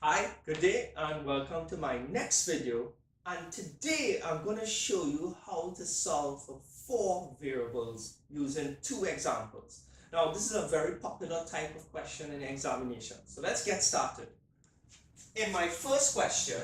Hi, good day and welcome to my next video, and today I'm going to show you how to solve for 4 variables using 2 examples. Now this is a very popular type of question in examination, so let's get started. In my first question,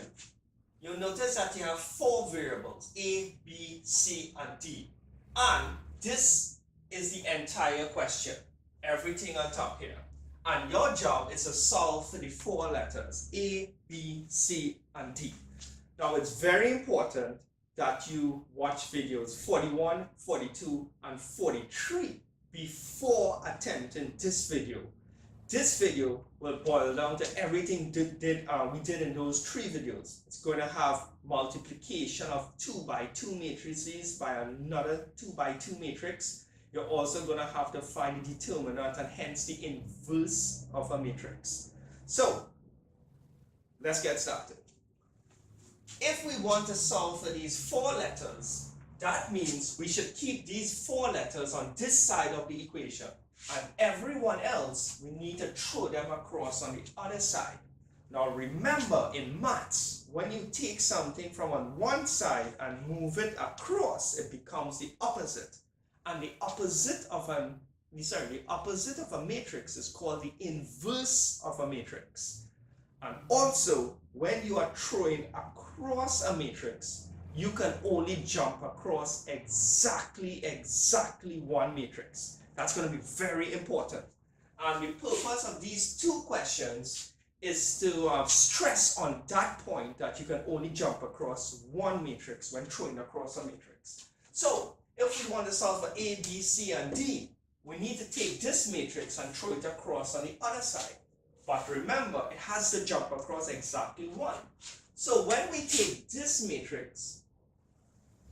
you'll notice that you have 4 variables, A, B, C and D, and this is the entire question, everything on top here. And your job is to solve for the 4 letters A, B, C, and D. Now it's very important that you watch videos 41, 42, and 43 before attempting this video. This video will boil down to everything we did in those 3 videos. It's going to have multiplication of 2 by 2 matrices by another 2 by 2 matrix. You're also going to have to find the determinant and hence the inverse of a matrix. So let's get started. If we want to solve for these 4 letters, that means we should keep these 4 letters on this side of the equation, and everyone else we need to throw them across on the other side. Now remember, in maths, when you take something from on one side and move it across, it becomes the opposite. And the opposite of a matrix is called the inverse of a matrix. And also, when you are throwing across a matrix, you can only jump across exactly one matrix. That's going to be very important. And the purpose of these 2 questions is to stress on that point that you can only jump across one matrix when throwing across a matrix. So if we want to solve for A, B, C, and D, we need to take this matrix and throw it across on the other side. But remember, it has to jump across exactly 1. So when we take this matrix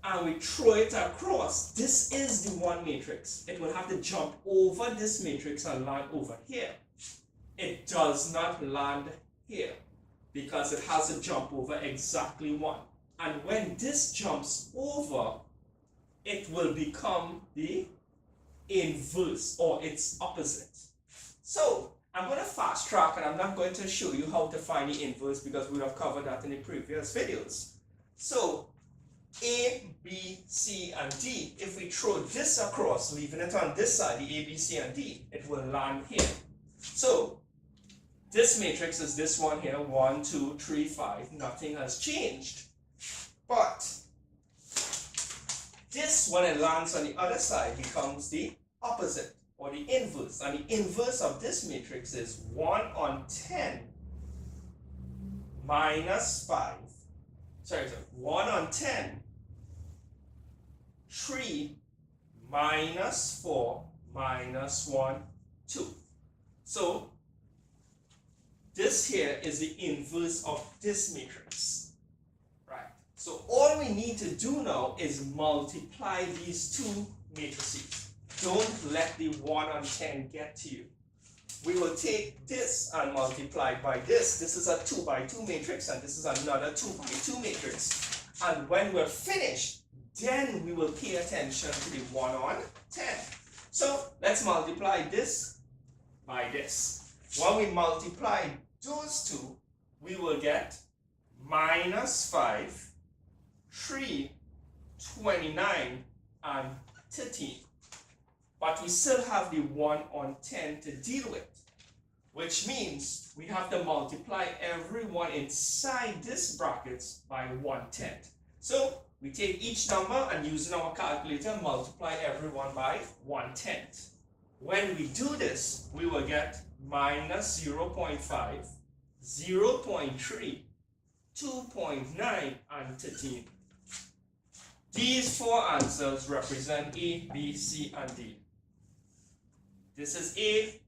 and we throw it across, this is the 1 matrix. It will have to jump over this matrix and land over here. It does not land here because it has to jump over exactly 1. And when this jumps over, it will become the inverse or its opposite. So I'm going to fast track and I'm not going to show you how to find the inverse because we have covered that in the previous videos. So A, B, C, and D, if we throw this across, leaving it on this side, the A, B, C, and D, it will land here. So this matrix is this one here, 1, 2, 3, 5. Nothing has changed. But this, when it lands on the other side, becomes the opposite or the inverse. And the inverse of this matrix is 1 on 10 minus 5. 1 on 10, 3 minus 4 minus 1, 2. So this here is the inverse of this matrix. So all we need to do now is multiply these 2 matrices. Don't let the 1 on 10 get to you. We will take this and multiply by this. This is a 2 by 2 matrix and this is another 2 by 2 matrix. And when we're finished, then we will pay attention to the 1 on 10. So let's multiply this by this. When we multiply those 2, we will get minus 5, 3, 29, and 13. But we still have the 1 on 10 to deal with, which means we have to multiply every one inside this brackets by 1/10. So we take each number and using our calculator multiply everyone by 1/10. When we do this, we will get minus 0.5, 0.3, 2.9, and 13. These 4 answers represent A, B, C, and D. This is A,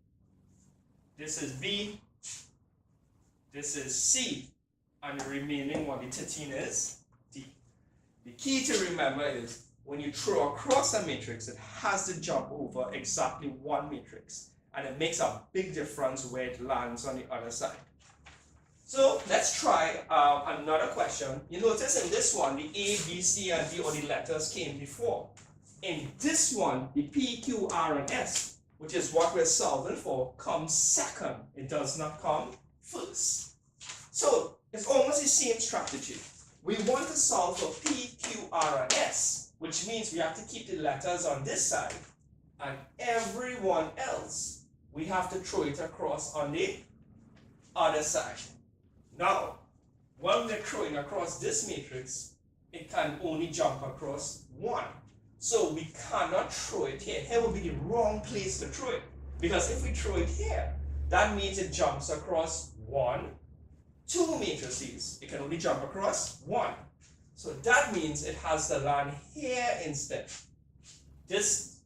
this is B, this is C, and the remaining one, the 13, is D. The key to remember is when you throw across a matrix, it has to jump over exactly 1 matrix, and it makes a big difference where it lands on the other side. So let's try another question. You notice in this one, the A, B, C, and D, or the letters came before. In this one, the P, Q, R, and S, which is what we're solving for, comes second. It does not come first. So it's almost the same strategy. We want to solve for P, Q, R, and S, which means we have to keep the letters on this side, and everyone else, we have to throw it across on the other side. Now, when we're throwing across this matrix, it can only jump across 1. So we cannot throw it here. Here would be the wrong place to throw it. Because if we throw it here, that means it jumps across 1, 2 matrices. It can only jump across 1. So that means it has to land here instead. This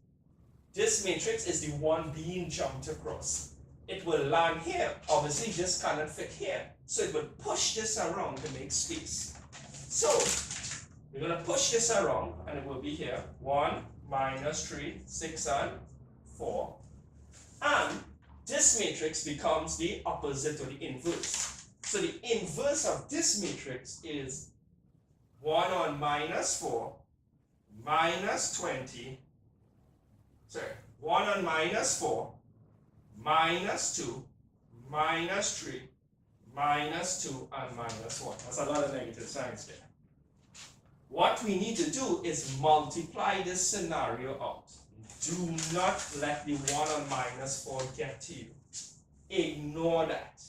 matrix is the one being jumped across. It will land here. Obviously, this cannot fit here. So it will push this around to make space. So we're going to push this around, and it will be here. 1, minus 3, 6, and 4. And this matrix becomes the opposite or the inverse. So the inverse of this matrix is 1 on minus 4, minus 20, 1 on minus 4, minus 2, minus 3, minus 2, and minus 1. That's a lot of negative signs there. What we need to do is multiply this scenario out. Do not let the 1 on minus 4 get to you. Ignore that.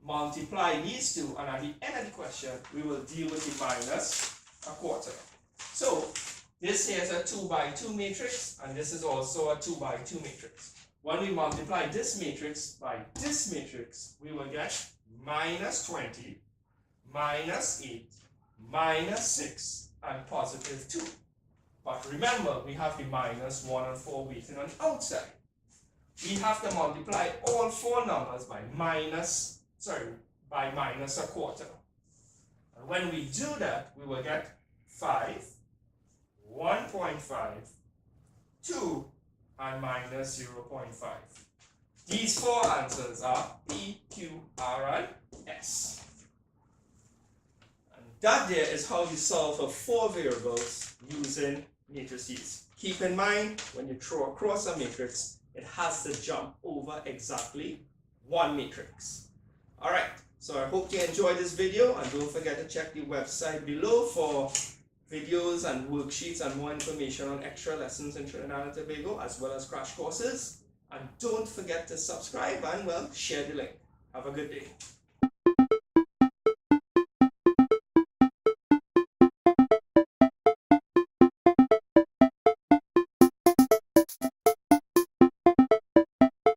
Multiply these two, and at the end of the question, we will deal with the minus a quarter. So this here is a 2 by 2 matrix, and this is also a 2 by 2 matrix. When we multiply this matrix by this matrix, we will get minus 20, minus 8, minus 6, and positive 2. But remember, we have the minus 1 and 4 waiting on the outside. We have to multiply all 4 numbers by minus a quarter. And when we do that, we will get 5, 1.5, 2, and minus 0.5. These 4 answers are P, Q, R, and S. And that there is how you solve for 4 variables using matrices. Keep in mind, when you throw across a matrix, it has to jump over exactly 1 matrix. Alright, so I hope you enjoyed this video, and don't forget to check the website below for videos and worksheets and more information on extra lessons in Trinidad and Tobago, as well as crash courses. And don't forget to subscribe and, well, share the link. Have a good day.